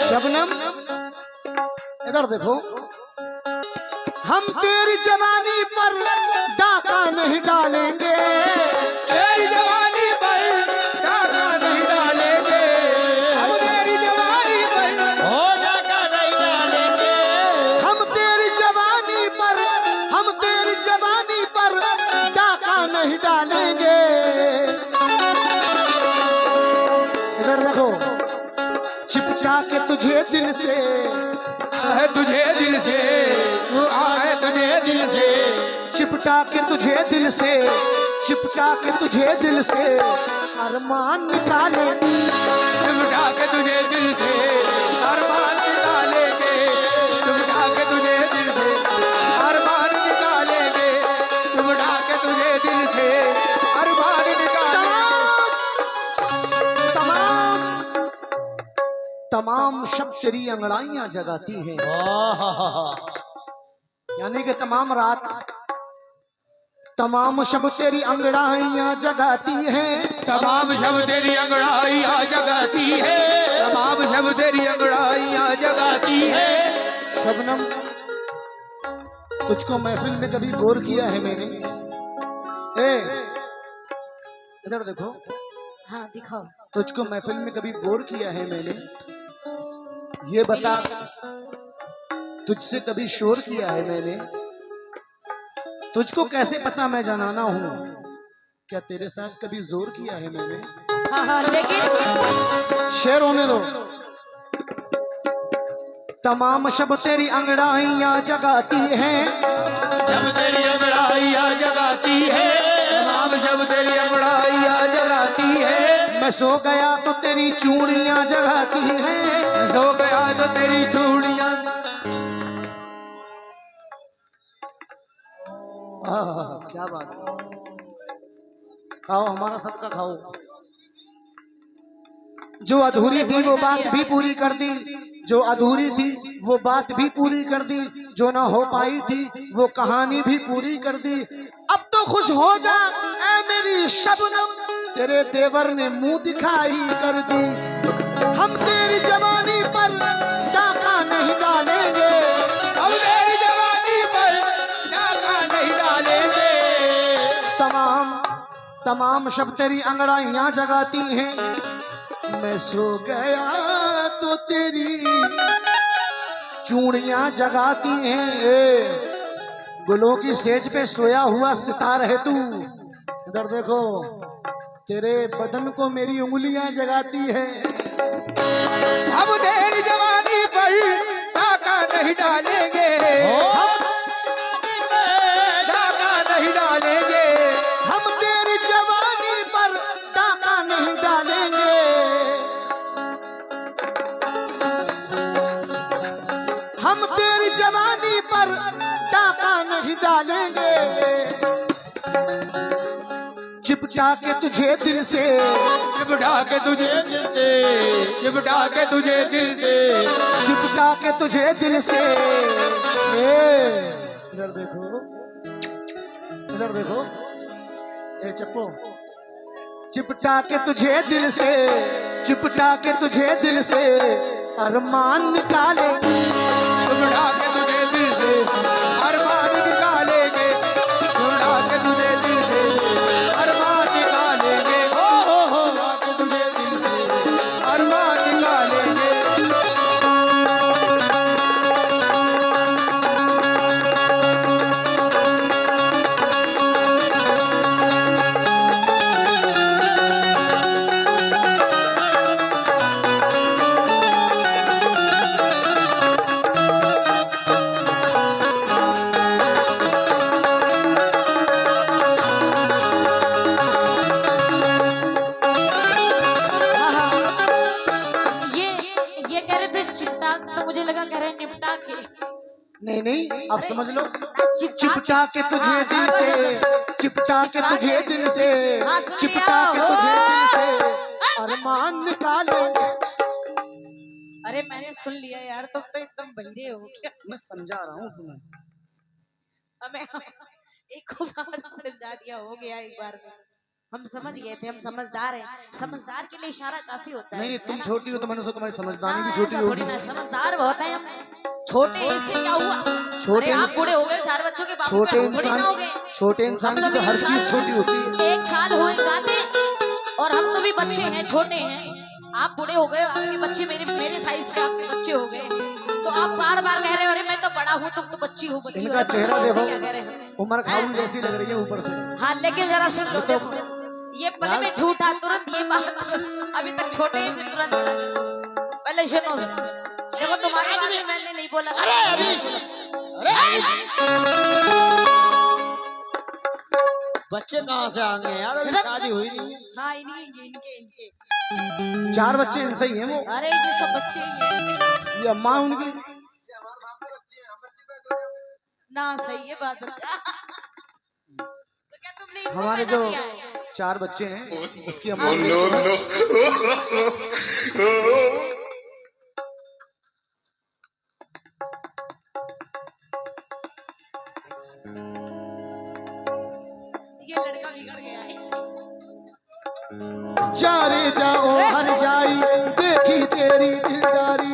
शबनम इधर देखो, हम तेरी जवानी पर डाका नहीं डालेंगे, तेरी जवानी पर डाका नहीं डालेंगे, हम तेरी जवानी पर डाका नहीं डालेंगे, हम तेरी जवानी पर, हम तेरी जवानी पर डाका नहीं डालेंगे। इधर देखो, चिपटा के तुझे दिल से, है तुझे दिल से, तू आए तुझे दिल से, चिपटा के तुझे दिल से, चिपटा के तुझे दिल से अरमान निकाले, चिपटा के तुझे दिल से अरमान निकालेंगे, चिपटा के तुझे दिल से अरमान निकालेंगे, चिपटा के तुझे दिल से अरमान निकालेंगे। तमाम तमाम शब्द तेरी अंगड़ाइयां जगाती हैं, यानी कि तमाम रात तमाम शब्द तेरी अंगड़ाइयां जगाती हैं, तमाम शब्द तेरी अंगड़ाइयां जगाती है, तमाम शब्द तेरी अंगड़ाइयां जगाती है। शबनम तुझको महफिल में कभी बोर किया है मैंने? इधर देखो, हाँ दिखाओ। तुझको महफिल में कभी बोर किया है मैंने? ये बता, तुझसे कभी शोर किया है मैंने? तुझको कैसे पता मैं जनाना हूँ? क्या तेरे साथ कभी जोर किया है मैंने? हाँ लेकिन शेर होने दो। तमाम शब्द तेरी अंगड़ाइयां जगाती हैं, जब तेरी अंगड़ाइयां जगाती है, तमाम शब्द तेरी अंगड़ाइयां जगाती है। मैं सो गया तो तेरी चूड़ियां जगाती हैं, सो गया तो तेरी चूड़ियां। क्या बात है, खाओ हमारा सबका खाओ। जो अधूरी थी वो बात भी पूरी कर दी, जो अधूरी थी वो बात भी पूरी कर दी, जो ना हो पाई थी वो कहानी भी पूरी कर दी। अब तो खुश हो जा ऐ मेरी शबनम, तेरे देवर ने मुंह दिखाई कर दी। हम तेरी जवानी पर डाका नहीं डालेंगे, हम तेरी जवानी पर डाका नहीं डालेंगे। तमाम शब्द तेरी अंगड़ाइयां जगाती हैं, मैं सो गया तो तेरी चूड़ियां जगाती हैं। गुलों की सेज पे सोया हुआ सितार है तू, इधर देखो तेरे बदन को मेरी उंगलियां जगाती है। हम तेरी जवानी पर डाका नहीं डालेंगे, डाका नहीं डालेंगे, हम तेरी जवानी पर डाका नहीं डालेंगे। हम तेरी जवानी पर डाका नहीं डालेंगे। चिपटा के तुझे दिल से, चिपटा के तुझे दिल से, चिपटा के तुझे दिल से, चिपटा के तुझे दिल से। इधर देखो, इधर देखो, ए चप्पो, चिपटा के तुझे दिल से, चिपटा के तुझे दिल से अरमान निकाले, चिपटा के तुझे दिल से अरमान निकालेंगे, चिपटा के तुझे दिल से अरमान निकालेंगे, चिपटा के तुझे दिल से अरमान निकालेंगे। नहीं नहीं, अब समझ लो। चिपटा चिपटा के तुझे दिल से, चिपटा के तुझे दिल से, चिपटा के तुझे दिल से अरमान निकालेंगे। अरे मैंने सुन लिया यार, तुम तो एकदम बहिरे हो क्या। मैं समझा रहा हूँ तुम्हें। हमें एक बार समझा दिया, हो गया एक बार में। हम समझ गए थे, हम समझदार हैं। समझदार के लिए इशारा काफी होता है। नहीं तुम है ना? छोटी हो तो मैंने सोचा तुम्हारी समझदारी हाँ, भी छोटी ऐसा थोड़ी होगी। ना, समझदार बहुत है हम। छोटे हैं, इससे क्या हुआ। छोटे अरे आप बूढ़े हो गए, 4 बच्चों के बाप छोटे थोड़ी ना हो गए। छोटे इंसान की तो हर चीज छोटी होती है। 1 साल हुए गाते, और हम तो भी बच्चे हैं, छोटे हैं। आप बूढ़े हो गए, आपके बच्चे मेरे साइज के आपके बच्चे हो गए, तो आप बार बार कह रहे हो अरे मैं तो बड़ा हूँ, तुम तो बच्ची हो, बच्ची हो। इनका चेहरा देखो, क्या कह रहे हैं। उम्र खाबू वैसी लग रही है ऊपर से। हाँ लेकिन जरा सुन लो, देखो ये पल में झूठा तुरंत ये बात, अभी तक छोटे हैं फिर तुरंत बड़ा कर दो। पहले सुनो, देखो तुम्हारे बारे में मैंने नहीं बोला। बच्चे कहाँ से आएंगे यार, अभी शादी हुई नहीं है। हाँ इनके इनके इनके 4 बच्चे इनसे ही हैं वो। अरे ये सब बच्चे ही हैं ये अम्मा उनकी। ना, सही है बात। बच्चा तो क्या तुमने इनको हमारे पैदा जो किया है? 4 बच्चे हैं उसकी अम्मा। ये लड़का बिगड़ गया है। चारे जाओ हर जाई देखी तेरी दिलदारी,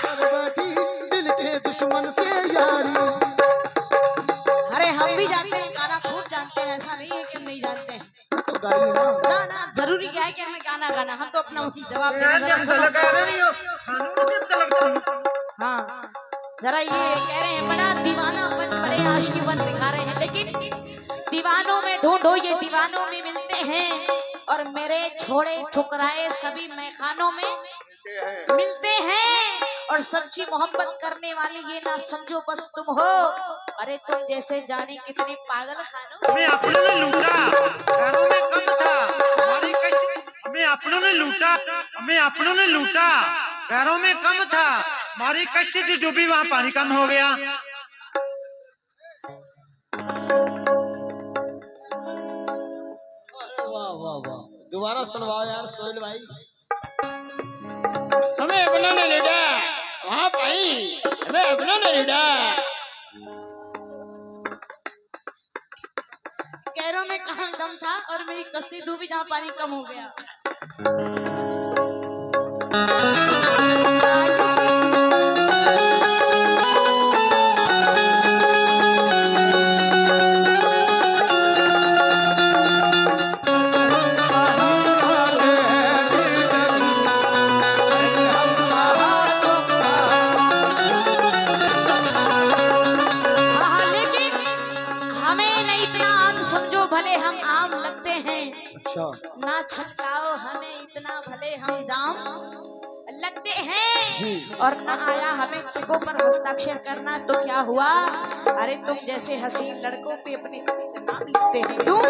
कर बैठी दिल के दुश्मन से यारी। अरे हम भी जानते हैं, गाना खूब जानते हैं, ऐसा नहीं है कि हम नहीं जानते हैं। तो गाई ना। ना ना, जरूरी क्या है कि हमें गाना गाना, हम तो अपना जवाब देना। जरा सुनो। हाँ जरा ये कह रहे हैं बड़ा दीवानापन, बड़े आशिकीपन दिखा रहे हैं, लेकिन दीवानों में ढूंढो, ये दीवानों में मिलते हैं, और मेरे छोड़े ठुकराए सभी मैखानों में मिलते हैं। और सच्ची मोहब्बत करने वाले ये ना समझो बस तुम हो, अरे तुम जैसे जाने कितने पागल खानों। हमें अपनों ने लूटा, घरों में कम था हमारी कश्ती। हमें अपनों ने लूटा, हमें अपनों ने लूटा, घरों में कम था हमारी कश्ती जो डूबी वहाँ पानी कम हो गया। वाह वाह वाह, दोबारा सुनवाओ यार सोहेल भाई। हमें अपनों ने लूटा वहाँ पानी, हमें अपनों ने लूटा। गहरों में कहाँ दम था और मेरी कश्ती डूबी जहाँ पानी कम हो गया। भले हम आम लगते हैं, अच्छा ना छटकाओ हमें इतना, भले हम जाम लगते हैं जी। और ना आया हमें चेकों पर हस्ताक्षर करना, तो क्या हुआ, अरे तुम जैसे हसीन लड़कों पे अपने से नाम लिखते हैं। क्यों?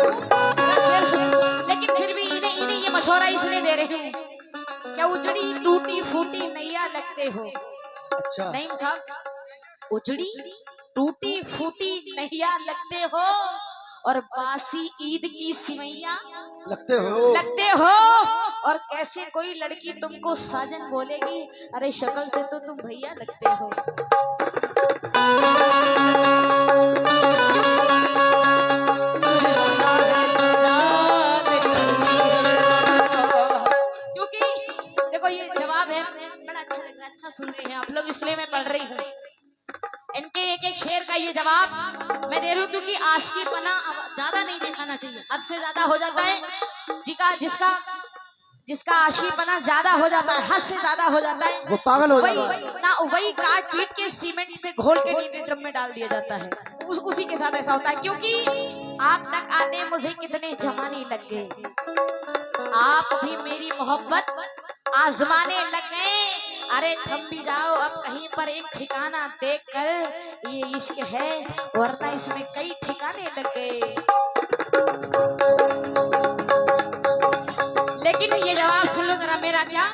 लेकिन फिर भी इन्हें ये मशवरा इसलिए दे रहे हैं, क्या उजड़ी टूटी फूटी नैया लगते हो। अच्छा नईम साहब, उजड़ी टूटी फूटी नैया लगते हो, और बासी ईद की सिवैया लगते हो। और कैसे कोई लड़की तुमको साजन बोलेगी, अरे शक्ल से तो तुम भैया लगते हो। क्योंकि देखो ये जवाब है, बड़ा अच्छा लग रहा है, अच्छा सुन रहे हैं आप लोग, इसलिए मैं पढ़ रही हूँ। इनके एक एक शेर का ये जवाब मैं दे रही हूँ, क्योंकि आशिकी पना ज्यादा नहीं दिखाना चाहिए, हद से ज्यादा हो जाता है। जिसका आशिकी पना ज्यादा हो जाता है, हद से ज्यादा हो जाता है, वो पागल हो जाता है। वही काट पीट के सीमेंट से घोल के नीले ड्रम में डाल दिया जाता है। उसी के साथ ऐसा होता है, क्योंकि आप तक आते मुझे कितने जमाने लग गए, आप भी मेरी मोहब्बत आजमाने लग गए। अरे थम भी जाओ अब कहीं पर एक ठिकाना देखकर, ये इश्क है वरना इसमें कई ठिकाने लग गए। लेकिन ये जवाब सुन लो जरा मेरा, क्या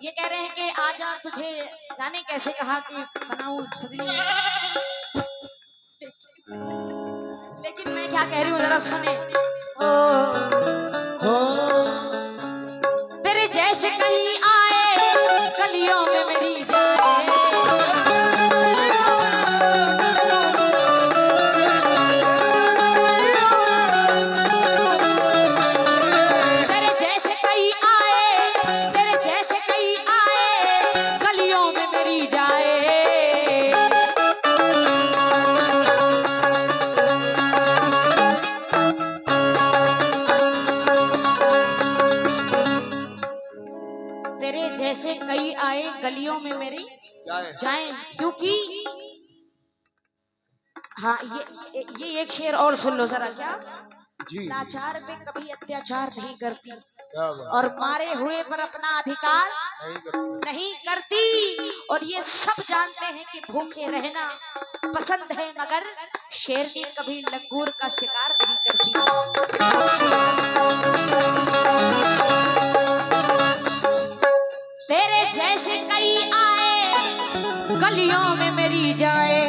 ये कह रहे हैं कि आजा तुझे जाने कैसे कहा कि बनाऊं सजनी, लेकिन मैं क्या कह रही हूँ जरा सुने। हो तेरे जैसे कहीं आए गलियों में मेरी जाए, तेरे जैसे कहीं आए, तेरे जैसे कहीं आए गलियों में मेरी जाए। तेरे जैसे कई आए गलियों में मेरी जाएं, क्योंकि हाँ ये एक शेर और सुन लो जरा। क्या जी लाचार पे कभी अत्याचार नहीं करती क्या बात और मारे हुए पर अपना अधिकार नहीं करते। नहीं करती, और ये सब जानते हैं कि भूखे रहना पसंद है, मगर शेरनी कभी लंगूर का शिकार नहीं करती। तेरे जैसे कई आए गलियों में मेरी जाए,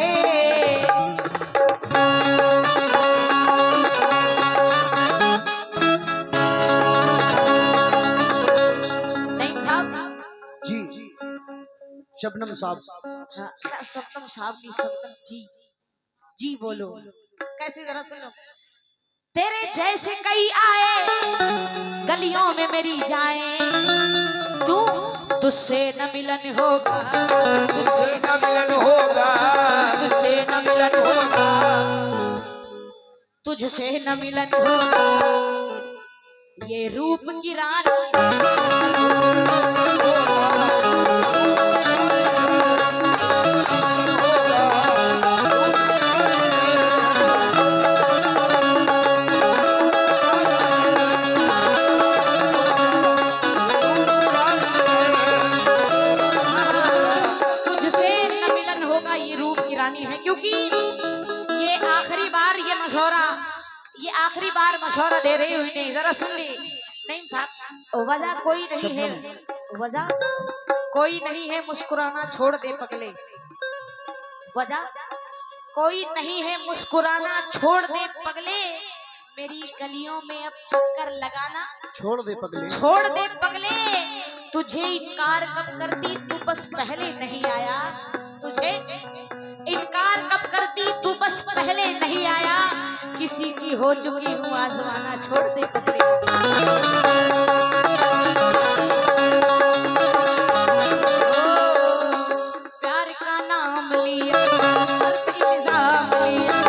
नहीं साहब जी शबनम साहब। हाँ सप्तम साहब नहीं, सप्तम जी, जी बोलो कैसे जरा सुनो। तेरे जैसे कई आए गलियों में मेरी जाए, क्यों तुझसे न मिलन होगा, तुझसे न मिलन होगा, तुझसे न मिलन होगा, तुझसे न मिलन होगा, ये रूप की रानी। तुझसे न मिलन होगा ये रूप की रानी है, क्योंकि ये आखिरी बार ये आखिरी बार मशवरा दे रही हुई नहीं, जरा सुन ली। नहीं साहब वजह कोई नहीं है, वजह कोई नहीं है, मुस्कुराना छोड़ दे पगले, वजह कोई नहीं है, मुस्कुराना छोड़ दे पगले, मेरी गलियों में अब चक्कर लगाना छोड़ दे पगले, छोड़ दे पगले, तुझे इनकार कब करती तू बस पहले नहीं आया, तुझे इनकार कब करती तू बस पहले नहीं आया, किसी की हो चुकी हूँ आजमाना छोड़ दे पगले। प्यार का नाम लिया सर पे इल्जाम लिया,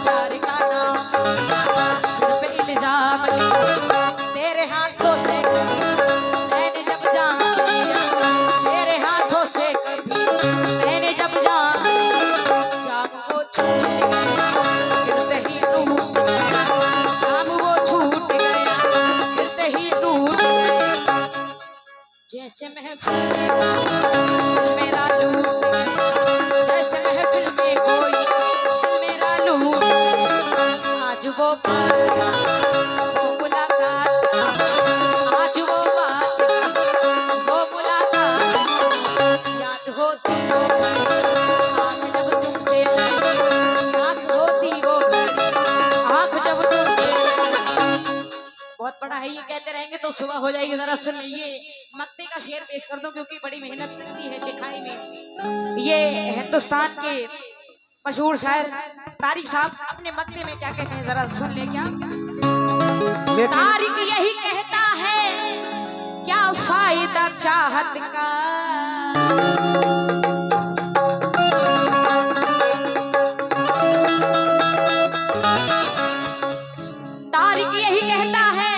प्यार का नाम लिया सर पे इल्जाम लिया, तेरे हाथों से मैंने जब जान लिया, तेरे हाथों से कभी मैंने जब जान लिया, जाम वो छूट गया गिरते ही टूट गया, जाम वो छूट गया गिरते ही टूट गया, जैसे महफिल दिल मेरा लूट गया, जैसे महफिल में कोई दिल मेरा लूट गया, आज वो बात वो मुलाकात, आज वो बात वो मुलाकात, याद होती वो घड़ी आँख जब तुमसे लगी, आँख होती वो घड़ी आँख जब तुमसे लगी। बहुत बड़ा है ये, कहते रहेंगे तो सुबह हो जाएगी, जरा सुन लीजिए। मक्ते का शेर पेश कर दो क्योंकि बड़ी मेहनत लगती है लिखाई में। ये हिंदुस्तान के मशहूर शायर तारिक साहब अपने मक्ते में क्या कहते हैं, जरा सुन ले। क्या तारिक यही कहता है, क्या फायदा चाहत का, तारिक यही कहता है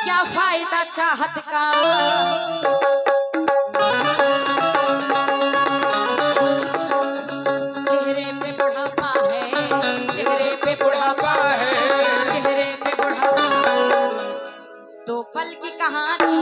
क्या फायदा चाहत का, चेहरे पे बुढ़ापा है, चेहरे पे बुढ़ापा है, चेहरे पे बुढ़ापा, दो पल की कहानी